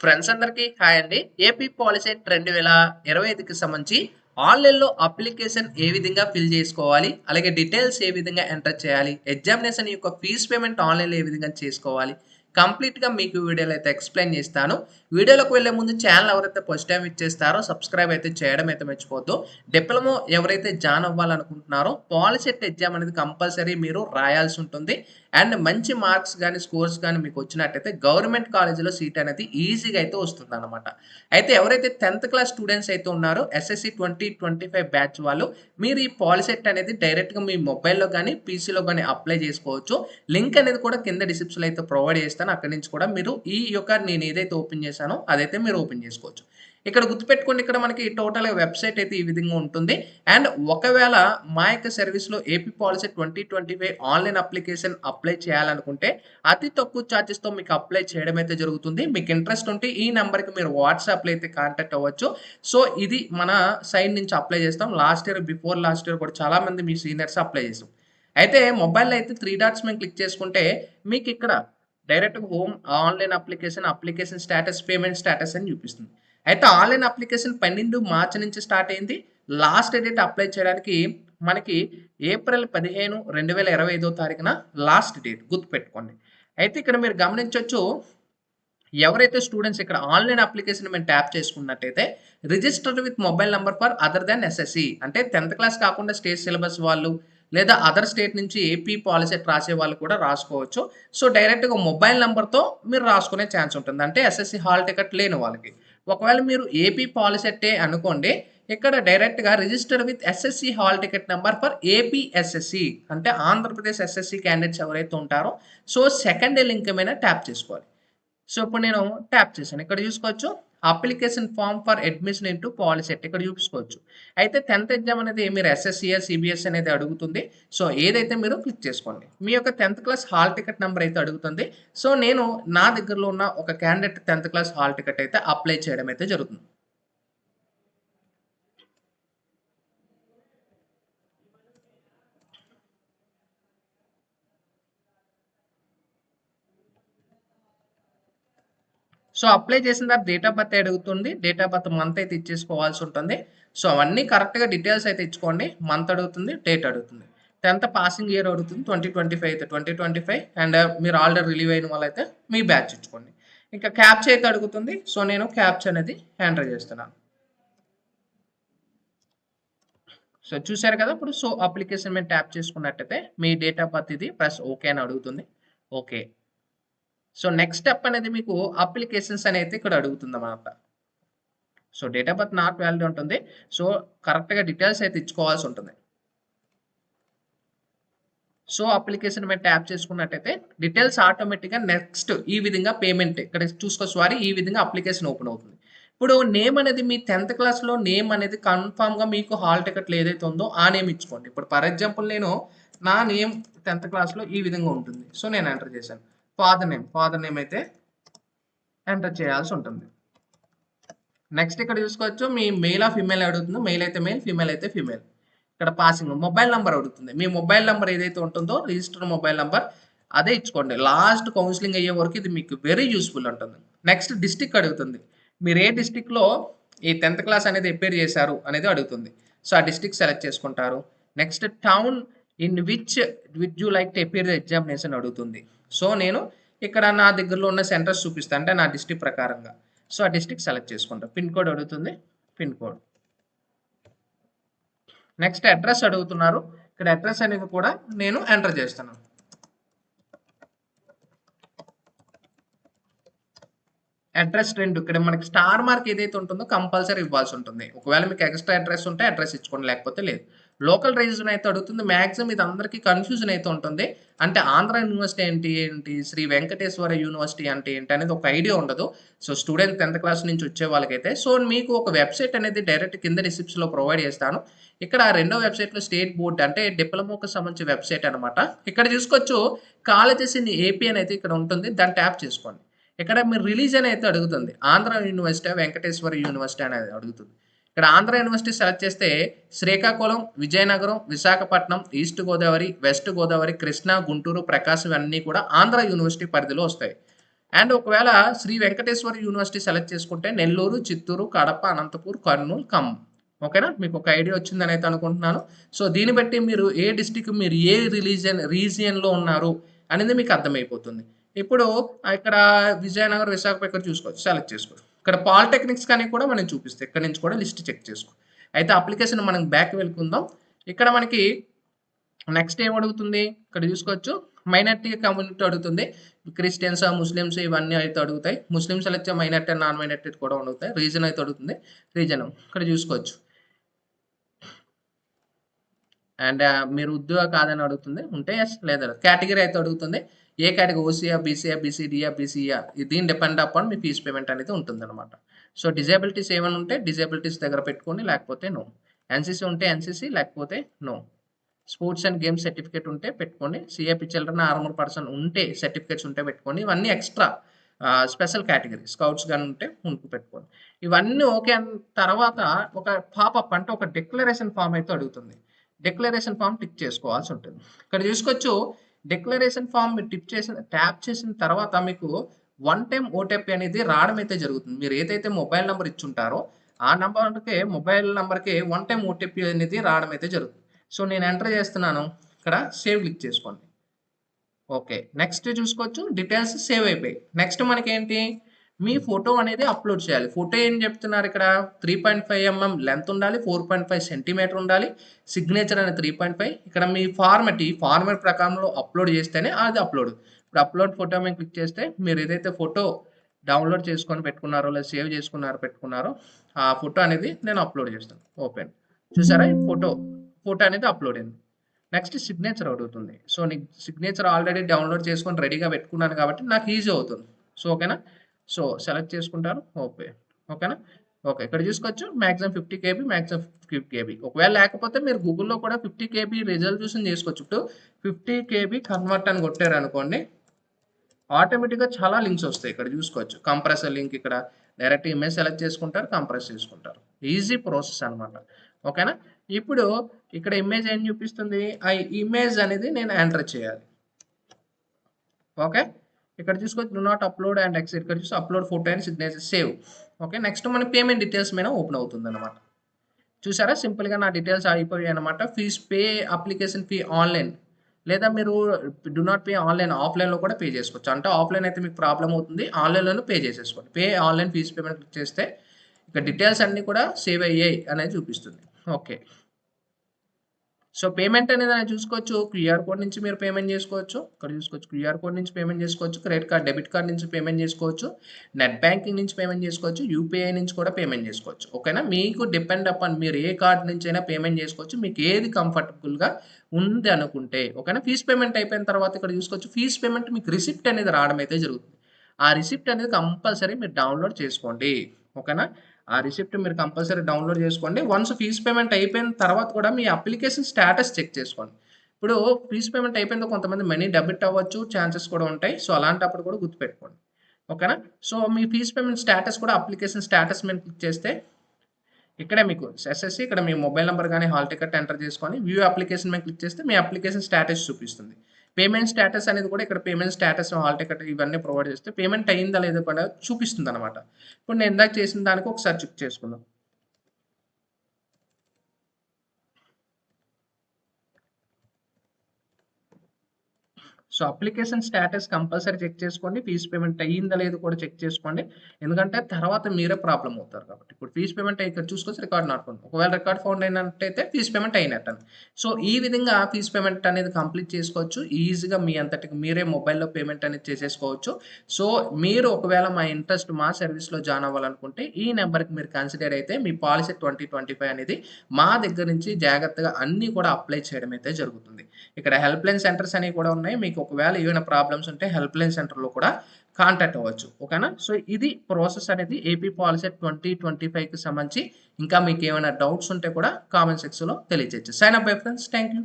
Friends అందరికీ hi అండి. AP POLYCET 2025కి సంబంధించి ఆన్‌లైన్‌లో అప్లికేషన్ ఏ విధంగా ఫిల్ చేసుకోవాలి? అలాగే డీటెయిల్స్ ఏ విధంగా ఎంటర్ చేయాలి? ఎగ్జామినేషన్ యొక్క ఫీజ్ పేమెంట్ ఆన్‌లైన్‌లో ఏ విధంగా చేసుకోవాలి? కంప్లీట్‌గా మీకు వీడియోలో అయితే ఎక్స్‌ప్లెయిన్ చేస్తాను. వీడియోలోకి వెళ్ళే ముందు ఛానల్ ఎవరైతే ఫస్ట్ టైమ్ ఇచ్చేస్తారో సబ్స్క్రైబ్ అయితే చేయడం అయితే మర్చిపోవద్దు. డిప్లొమా ఎవరైతే జాయిన్ అవ్వాలనుకుంటున్నారో పాలిసెట్ ఎగ్జామ్ అనేది కంపల్సరీ మీరు రాయాల్సి ఉంటుంది. అండ్ మంచి మార్క్స్ గాని, స్కోర్స్ గాని మీకు వచ్చినట్టయితే గవర్నమెంట్ కాలేజీలో సీట్ అనేది ఈజీగా అయితే వస్తుందన్నమాట. అయితే ఎవరైతే 10th క్లాస్ స్టూడెంట్స్ అయితే ఉన్నారో ఎస్ఎస్‌సి 2025 బ్యాచ్ వాళ్ళు మీరు ఈ పాలిసెట్ అనేది డైరెక్ట్‌గా మీ మొబైల్‌లో గాని, పీసీలో గాని అప్లై చేసుకోవచ్చు. లింక్ అనేది కూడా కింద డిస్క్రిప్షన్‌లో అయితే ప్రొవైడ్ చేస్తాను. అక్కడి నుంచి కూడా మీరు ఈ యొక్క నేను ఏదైతే ఓపెన్ చేశానో అదైతే మీరు ఓపెన్ చేసుకోవచ్చు. ఇక్కడ గుర్తుపెట్టుకోండి, ఇక్కడ మనకి టోటల్‌గా వెబ్‌సైట్ అయితే ఈ విధంగా ఉంటుంది. అండ్ ఒకవేళ మా యొక్క సర్వీస్‌లో AP policy 2025 online application apply చేయాలనుకుంటే అతి తక్కువ చార్జెస్‌తో మీకు అప్లై చేయడం అయితే జరుగుతుంది. మీకు ఇంట్రెస్ట్ ఉంటే ఈ నంబర్‌కి మీరు వాట్సాప్‌లో అయితే కాంటాక్ట్ అవ్వచ్చు. సో, ఇది మన సైడ్ నుంచి అప్లై చేస్తాం. Last year, before last year కూడా చాలామంది మీ సీనియర్స్ అప్లై చేసాం. అయితే మొబైల్‌లో అయితే 3 డాట్స్ మీద క్లిక్ చేసుకుంటే మీకు ఇక్కడ డైరెక్ట్‌గా home online application status, payment status అని చూపిస్తుంది. అయితే ఆన్‌లైన్ అప్లికేషన్ 12 మార్చి నుంచి స్టార్ట్ అయింది. లాస్ట్ డేట్ అప్లై చేయడానికి మనకి ఏప్రిల్ 15, 2025 తారీఖున లాస్ట్ డేట్ గుర్తుపెట్టుకోండి. అయితే ఇక్కడ మీరు గమనించొచ్చు, ఎవరైతే స్టూడెంట్స్ ఇక్కడ ఆన్‌లైన్ అప్లికేషన్ మేము ట్యాప్ చేసుకున్నట్టయితే registered with mobile number for other than SSC అంటే 10th క్లాస్ కాకుండా స్టేట్ సిలబస్ వాళ్ళు లేదా అదర్ స్టేట్ నుంచి ఏపీ పాలిసెట్ రాసే వాళ్ళు కూడా రాసుకోవచ్చు. సో, డైరెక్ట్‌గా మొబైల్ నంబర్‌తో మీరు రాసుకునే ఛాన్స్ ఉంటుంది. అంటే ఎస్ఎస్‌సి హాల్ టికెట్ లేని వాళ్ళకి. ఒకవేళ మీరు ఏపీ పాలిసెట్టే అనుకోండి, ఇక్కడ డైరెక్ట్‌గా register with SSC hall ticket number for AP SSC అంటే ఆంధ్రప్రదేశ్ ఎస్ఎస్‌సి క్యాండిడేట్స్ ఎవరైతే ఉంటారో సో, సెకండ్ లింక్ మీద ట్యాప్ చేసుకోవాలి. సో, ఇప్పుడు నేను ట్యాప్ చేశాను. ఇక్కడ చూసుకోవచ్చు. Application form for admission into Polycet ఇక్కడ చూసుకోవచ్చు. అయితే 10th ఎగ్జామ్ అనేది మీరు ఎస్ఎస్‌సియా, సీబీఎస్ అనేది అడుగుతుంది. సో, ఏదైతే మీరు క్లిక్ చేసుకోండి. మీ యొక్క 10th class hall ticket number అయితే అడుగుతుంది. సో, నేను నా దగ్గరలో ఉన్న ఒక candidate 10th class hall ticket అయితే అప్లై చేయడం అయితే జరుగుతుంది. సో, అప్లై చేసిన తర్వాత డేట్ ఆఫ్ బర్త్ అడుగుతుంది. డేట్ ఆఫ్ బర్త్ మంత్ అయితే ఇచ్చేసుకోవాల్సి ఉంటుంది. సో, అవన్నీ కరెక్ట్‌గా డీటెయిల్స్ అయితే ఇచ్చుకోండి. మంత్ అడుగుతుంది, డేట్ అడుగుతుంది. 10th పాసింగ్ ఇయర్ అడుగుతుంది. 2025 అయితే 2025 అండ్ మీరు ఆల్రెడీ రిలీవ్ అయిన వాళ్ళైతే మీ బ్యాచ్ ఇచ్చుకోండి. ఇంకా క్యాప్చా అయితే అడుగుతుంది. సో, నేను క్యాప్చా అనేది ఎంటర్ చేస్తున్నాను. సో, చూసారు కదా! ఇప్పుడు సో, అప్లికేషన్ మీద ట్యాప్ చేసుకున్నట్టయితే మీ డేట్ ఆఫ్ బర్త్ ఇది ప్లస్ ఓకే అని అడుగుతుంది. ఓకే. సో, నెక్స్ట్ స్టెప్ అనేది మీకు అప్లికేషన్స్ అనేది ఇక్కడ అడుగుతుందన్నమాట. So, date of birth not valid ఉంటుంది. సో, కరెక్ట్‌గా డీటెయిల్స్ అయితే ఇచ్చుకోవాల్సి ఉంటుంది. సో, అప్లికేషన్ మీద ట్యాప్ చేసుకున్నట్టయితే డీటెయిల్స్ ఆటోమేటిక్‌గా నెక్స్ట్ ఈ విధంగా పేమెంట్ ఇక్కడ చూసుకో సారీ ఈ విధంగా అప్లికేషన్ ఓపెన్ అవుతుంది. ఇప్పుడు నేమ్ అనేది మీ 10th క్లాస్‌లో నేమ్ అనేది కన్ఫర్మ్‌గా మీకు హాల్ టికెట్‌లో ఏదైతే ఉందో ఆ నేమ్ ఇచ్చుకోండి. ఇప్పుడు ఫర్ ఎగ్జాంపుల్ నేను నా నేమ్ 10th క్లాస్‌లో ఈ విధంగా ఉంటుంది. సో, నేను ఎంటర్ చేశాను. ఫాదర్ నేమ్ అయితే ఎంటర్ చేయాల్సి ఉంటుంది. నెక్స్ట్ ఇక్కడ చూసుకోవచ్చు మీ మెయిలా, ఫీమేల్ అడుగుతుందో మెయిల్ అయితే మెయిల్, ఫీమేల్ అయితే ఫీమేల్. ఇక్కడ పాసింగ్ మొబైల్ నంబర్ అడుగుతుంది. మీ మొబైల్ నంబర్ ఏదైతే ఉంటుందో రిజిస్టర్ మొబైల్ నంబర్ అదే ఇచ్చుకోండి. లాస్ట్ కౌన్సిలింగ్ అయ్యే వరకు ఇది మీకు వెరీ యూస్ఫుల్ ఉంటుంది. నెక్స్ట్ డిస్ట్రిక్ట్ అడుగుతుంది. మీరు ఏ డిస్ట్రిక్ట్‌లో ఈ 10th క్లాస్ అనేది అపేర్ చేశారు అనేది అడుగుతుంది. సో, ఆ డిస్ట్రిక్ట్ సెలెక్ట్ చేసుకుంటారు. Next town in which you like to appear the examination అడుగుతుంది. సో, నేను ఇక్కడ నా దగ్గరలో ఉన్న సెంటర్స్ చూపిస్తాను. అంటే నా డిస్ట్రిక్ట్ ప్రకారంగా. సో, ఆ డిస్ట్రిక్ట్ సెలెక్ట్ చేసుకుంటా. పిన్ కోడ్ అడుగుతుంది. Pin code. నెక్స్ట్ అడ్రస్ అడుగుతున్నారు. ఇక్కడ అడ్రస్ అనేది కూడా నేను ఎంటర్ చేస్తున్నాను. అడ్రస్ 2 ఇక్కడ మనకి స్టార్ మార్క్ ఏదైతే ఉంటుందో కంపల్సరీ ఇవ్వాల్సి ఉంటుంది. ఒకవేళ మీకు ఎక్స్ట్రా అడ్రస్ ఉంటే అడ్రస్ ఇచ్చుకోండి. లేకపోతే లేదు. లోకల్ రీజన్ అయితే అడుగుతుంది. మాక్సిమం ఇది అందరికీ కన్‌ఫ్యూజన్ అయితే ఉంటుంది. అంటే ఆంధ్ర యూనివర్సిటీ ఏంటి? శ్రీ వెంకటేశ్వర యూనివర్సిటీ అంటే ఏంటి? అనేది ఒక ఐడియా ఉండదు. సో, స్టూడెంట్ 10th క్లాస్ నుంచి వచ్చే వాళ్ళకైతే. సో, మీకు ఒక వెబ్‌సైట్ అనేది డైరెక్ట్ కింద డిస్క్రిప్షన్‌లో ప్రొవైడ్ చేస్తాను. ఇక్కడ రెండో వెబ్‌సైట్‌లో స్టేట్ బోర్డ్ అంటే డిప్లొమాకి సంబంధించిన వెబ్‌సైట్ అనమాట. ఇక్కడ చూసుకోవచ్చు కాలేజెస్ ఇన్ ఏపీ అని అయితే ఇక్కడ ఉంటుంది. దాన్ని ట్యాప్ చేసుకోండి. ఇక్కడ మీరు రిలీజియన్ అయితే అడుగుతుంది. ఆంధ్ర యూనివర్సిటీ, వెంకటేశ్వర యూనివర్సిటీ అనేది అడుగుతుంది. ఇక్కడ ఆంధ్ర యూనివర్సిటీ సెలెక్ట్ చేస్తే శ్రీకాకుళం, విజయనగరం, విశాఖపట్నం, ఈస్ట్ గోదావరి, వెస్ట్ గోదావరి, కృష్ణా, గుంటూరు, ప్రకాశం ఇవన్నీ కూడా ఆంధ్ర యూనివర్సిటీ పరిధిలో వస్తాయి. అండ్ ఒకవేళ శ్రీ వెంకటేశ్వర యూనివర్సిటీ సెలెక్ట్ చేసుకుంటే నెల్లూరు, చిత్తూరు, కడప, అనంతపూర్, కర్నూలు, ఖమ్మం. ఓకేనా? మీకు ఒక ఐడియా వచ్చిందని అయితే అనుకుంటున్నాను. సో దీన్ని బట్టి మీరు ఏ డిస్ట్రిక్ట్, మీరు ఏ రీజియన్లో ఉన్నారు అనేది మీకు అర్థమైపోతుంది. ఇప్పుడు ఇక్కడ విజయనగరం, విశాఖపట్నం ఇక్కడ చూసుకోవచ్చు, సెలెక్ట్ చేసుకోవచ్చు. ఇక్కడ పాలిటెక్నిక్స్ కానీ కూడా మనం చూపిస్తే ఇక్కడ నుంచి కూడా లిస్ట్ చెక్ చేసుకో. అయితే అప్లికేషన్ మనం బ్యాక్ వెళ్ళుకుందాం. ఇక్కడ మనకి నెక్స్ట్ ఏం అడుగుతుంది ఇక్కడ చూసుకోవచ్చు, మైనార్టీ కమ్యూనిటీ అడుగుతుంది. క్రిస్టియన్స్, ముస్లిమ్స్ ఇవన్నీ అయితే అడుగుతాయి. ముస్లిమ్స్ అయితే మైనార్టీ అండ్ నాన్ మైనార్టీ కూడా అడుగుతాయి. రీజన్ అయితే అడుగుతుంది. రీజన్ ఇక్కడ చూసుకోవచ్చు. అండ్ మీరు ఉద్యోగ కాదని అడుగుతుంది, ఉంటే ఎస్ లేదా కేటగిరీ అయితే అడుగుతుంది. ఏ కేటగిరీ, ఓసీఆ, బీసీఆ, బీసీడీఆ, బీసీఆ, దీని depend upon me fee payment అనేది ఉంటుంది అనమాట. సో డిజేబిలిటీస్ ఏమైనా ఉంటే డిజేబిలిటీస్ దగ్గర పెట్టుకోండి, లేకపోతే నో. ఎన్సీసీ ఉంటే ఎన్సీసీ, లేకపోతే no. Sports and games certificate ఉంటే పెట్టుకోండి. సిఏపి చిల్డ్రన్ ఆర్మర్ పర్సన్ ఉంటే సర్టిఫికేట్స్ ఉంటే పెట్టుకోండి. ఇవన్నీ ఎక్స్ట్రా స్పెషల్ కేటగిరీ. స్కౌట్స్ కానీ ఉంటే ముందుకు పెట్టుకోండి. ఇవన్నీ ఓకే అన్న తర్వాత ఒక పాపప్ అంటే ఒక డిక్లరేషన్ ఫామ్ అయితే అడుగుతుంది. డిక్లరేషన్ ఫామ్ టిక్ చేసుకోవాల్సి ఉంటుంది. ఇక్కడ చూసుకోవచ్చు, డిక్లరేషన్ ఫామ్ మీరు ట్యాప్ చేసిన తర్వాత మీకు వన్ టైం ఓటీపీ అనేది రావడం అయితే జరుగుతుంది. మీరు ఏదైతే మొబైల్ నెంబర్ ఇచ్చుంటారో ఆ మొబైల్ నెంబర్కి వన్ టైం ఓటీపీ అనేది రావడం అయితే జరుగుతుంది. సో నేను ఎంటర్ చేస్తున్నాను, ఇక్కడ సేవ్ క్లిక్ చేసుకోండి. ఓకే, నెక్స్ట్ చూసుకోవచ్చు, డీటెయిల్స్ సేవ్ అయిపోయి. నెక్స్ట్ మనకి ఏంటి, మీ ఫోటో అనేది అప్లోడ్ చేయాలి. ఫోటో ఏం చెప్తున్నారు ఇక్కడ, 3.5 mm లెంత్ ఉండాలి, 4.5 సెంటీమీటర్ ఉండాలి, సిగ్నేచర్ అనేది 3.5. ఇక్కడ మీ ఈ ఫార్మాట్ ప్రకారంలో అప్లోడ్ చేస్తేనే అది అప్లోడ్. ఇప్పుడు అప్లోడ్ ఫోటో మేము క్లిక్ చేస్తే మీరు ఏదైతే ఫోటో డౌన్లోడ్ చేసుకొని పెట్టుకున్నారో లేదా సేవ్ పెట్టుకున్నారో ఆ ఫోటో అనేది నేను అప్లోడ్ చేస్తాను. ఓపెన్, చూసారా, ఈ ఫోటో అనేది అప్లోడ్ అయింది. నెక్స్ట్ సిగ్నేచర్ అడుగుతుంది. సో నీకు సిగ్నేచర్ ఆల్రెడీ డౌన్లోడ్ చేసుకొని రెడీగా పెట్టుకున్నాను కాబట్టి నాకు ఈజీ అవుతుంది. సో ఓకేనా, సో సెలెక్ట్ చేసుకుంటారు. ఓకేనా. ఓకే, ఇక్కడ చూసుకోవచ్చు మ్యాక్సిమం 50 KB, మ్యాక్సిమం 50 KB. ఒకవేళ లేకపోతే మీరు గూగుల్లో కూడా 50 KB రిజల్యూషన్ చేసుకోవచ్చు. ఇప్పుడు 50 KB కన్వర్ట్ అని కొట్టారు అనుకోండి, ఆటోమేటిక్గా చాలా లింక్స్ వస్తాయి. ఇక్కడ చూసుకోవచ్చు, కంప్రెసర్ లింక్, ఇక్కడ డైరెక్ట్ ఇమేజ్ సెలెక్ట్ చేసుకుంటారు, కంప్రెస్ చేసుకుంటారు. ఈజీ ప్రాసెస్ అనమాట. ఓకేనా. ఇప్పుడు ఇక్కడ ఇమేజ్ ఏం చూపిస్తుంది, ఆ ఇమేజ్ అనేది నేను ఎంటర్ చేయాలి. ఓకే, ఇక్కడ చూసుకోవచ్చు do not upload and exit. ఇక్కడ చూసి upload photo and signature, save. Okay, next మన పేమెంట్ డీటెయిల్స్ మీద ఓపెన్ అవుతుంది అనమాట. చూసారా, సింపుల్గా నా డీటెయిల్స్ అయిపోయాయి అనమాట. Fees pay application fee online, లేదా మీరు డు నాట్ పే ఆన్లైన్, ఆఫ్లైన్లో కూడా పే చేసుకోవచ్చు. అంటే ఆఫ్లైన్ అయితే మీకు ప్రాబ్లం అవుతుంది, ఆన్లైన్లోనే పే చేసేసుకోండి. Pay online fees payment click చేస్తే ఇక డీటెయిల్స్ అన్నీ కూడా సేవ్ అయ్యాయి అనేది చూపిస్తుంది. ఓకే, సో పేమెంట్ అనేది చూసుకోవచ్చు, క్యూఆర్ కోడ్ నుంచి మీరు పేమెంట్ చేసుకోవచ్చు. ఇక్కడ చూసుకోవచ్చు, క్యూఆర్ కోడ్ నుంచి పేమెంట్ చేసుకోవచ్చు, క్రెడిట్ కార్డ్, డెబిట్ కార్డ్ నుంచి పేమెంట్ చేసుకోవచ్చు, నెట్ బ్యాంకింగ్ నుంచి పేమెంట్ చేసుకోవచ్చు, యూపీఐ నుంచి కూడా పేమెంట్ చేసుకోవచ్చు. ఓకేనా, మీకు డిపెండ్ అపాన్ మీరు ఏ కార్డ్ నుంచి అయినా పేమెంట్ చేసుకోవచ్చు, మీకు ఏది కంఫర్టబుల్గా ఉంది అనుకుంటే. ఓకేనా, ఫీజ్ పేమెంట్ అయిపోయిన తర్వాత ఇక్కడ చూసుకోవచ్చు, ఫీజ్ పేమెంట్ మీకు రిసిప్ట్ అనేది రావడం అయితే జరుగుతుంది. ఆ రిసిప్ట్ అనేది కంపల్సరీ మీరు డౌన్లోడ్ చేసుకోండి. ఓకేనా, ఆ రిసిప్ట్ మీరు కంపల్సరీ డౌన్లోడ్ చేసుకోండి. వన్స్ ఫీజ్ పేమెంట్ అయిపోయిన తర్వాత కూడా మీ అప్లికేషన్ స్టేటస్ చెక్ చేసుకోండి. ఇప్పుడు ఫీజ్ పేమెంట్ అయిపోయిందో కొంతమంది మనీ డెబిట్ అవ్వచ్చు, ఛాన్సెస్ కూడా ఉంటాయి. సో అలాంటప్పుడు కూడా గుర్తుపెట్టుకోండి. ఓకేనా, సో మీ ఫీజ్ పేమెంట్ స్టేటస్ కూడా అప్లికేషన్ స్టేటస్ మీద క్లిక్ చేస్తే ఇక్కడే మీకు ఎస్ఎస్సి, ఇక్కడ మీ మొబైల్ నెంబర్ కానీ హాల్ టికెట్ ఎంటర్ చేసుకొని వ్యూ అప్లికేషన్ మీద క్లిక్ చేస్తే మీ అప్లికేషన్ స్టేటస్ చూపిస్తుంది. పేమెంట్ స్టేటస్ అనేది కూడా ఇక్కడ పేమెంట్ స్టేటస్, హాల్ టికెట్ ఇవన్నీ ప్రొవైడ్ చేస్తే పేమెంట్ అయ్యిందా లేదో కూడా చూపిస్తుంది అనమాట. ఇప్పుడు నేను ఇందాక చేసిన దానికి ఒకసారి చెక్ చేసుకుందాం. So application status compulsory check చేసుకోండి. ఫీజ్ పేమెంట్ అయ్యిందా లేదో కూడా చెక్ చేసుకోండి, ఎందుకంటే తర్వాత మీరే ప్రాబ్లం అవుతారు కాబట్టి. ఇప్పుడు ఫీజ్ పేమెంట్ ఇక్కడ చూసుకొచ్చి రికార్డ్ నాట్ ఫౌండ్, ఒకవేళ రికార్డ్ ఫౌండ్ అయినట్టయితే ఫీజ్ పేమెంట్ అయినట్టు. సో ఈ విధంగా ఫీజ్ పేమెంట్ అనేది కంప్లీట్ చేసుకోవచ్చు ఈజీగా, మీ అంతటికి మీరే మొబైల్లో పేమెంట్ అనేది చేసేసుకోవచ్చు. సో మీరు ఒకవేళ మా సర్వీస్లో జాయిన్ అవ్వాలనుకుంటే ఈ నెంబర్కి మీరు కన్సిడర్ అయితే మీ పాలసీ 2025 అనేది మా దగ్గర నుంచి జాగ్రత్తగా అన్నీ కూడా అప్లై చేయడం అయితే జరుగుతుంది. ఇక్కడ హెల్ప్ లైన్ సెంటర్స్ అనేవి కూడా ఉన్నాయి. మీకు ఒకవేళ ఏమైనా ప్రాబ్లమ్స్ ఉంటే హెల్ప్ లైన్ సెంటర్లో కూడా కాంటాక్ట్ అవ్వచ్చు. ఓకేనా, సో ఇది ప్రాసెస్ అనేది ఏపీ పాలసీ 2025కి సంబంధించి. ఇంకా మీకు ఏమైనా డౌట్స్ ఉంటే కూడా కామెంట్ సెక్షన్లో తెలియజేయచ్చు. Sign up bye friends, thank you.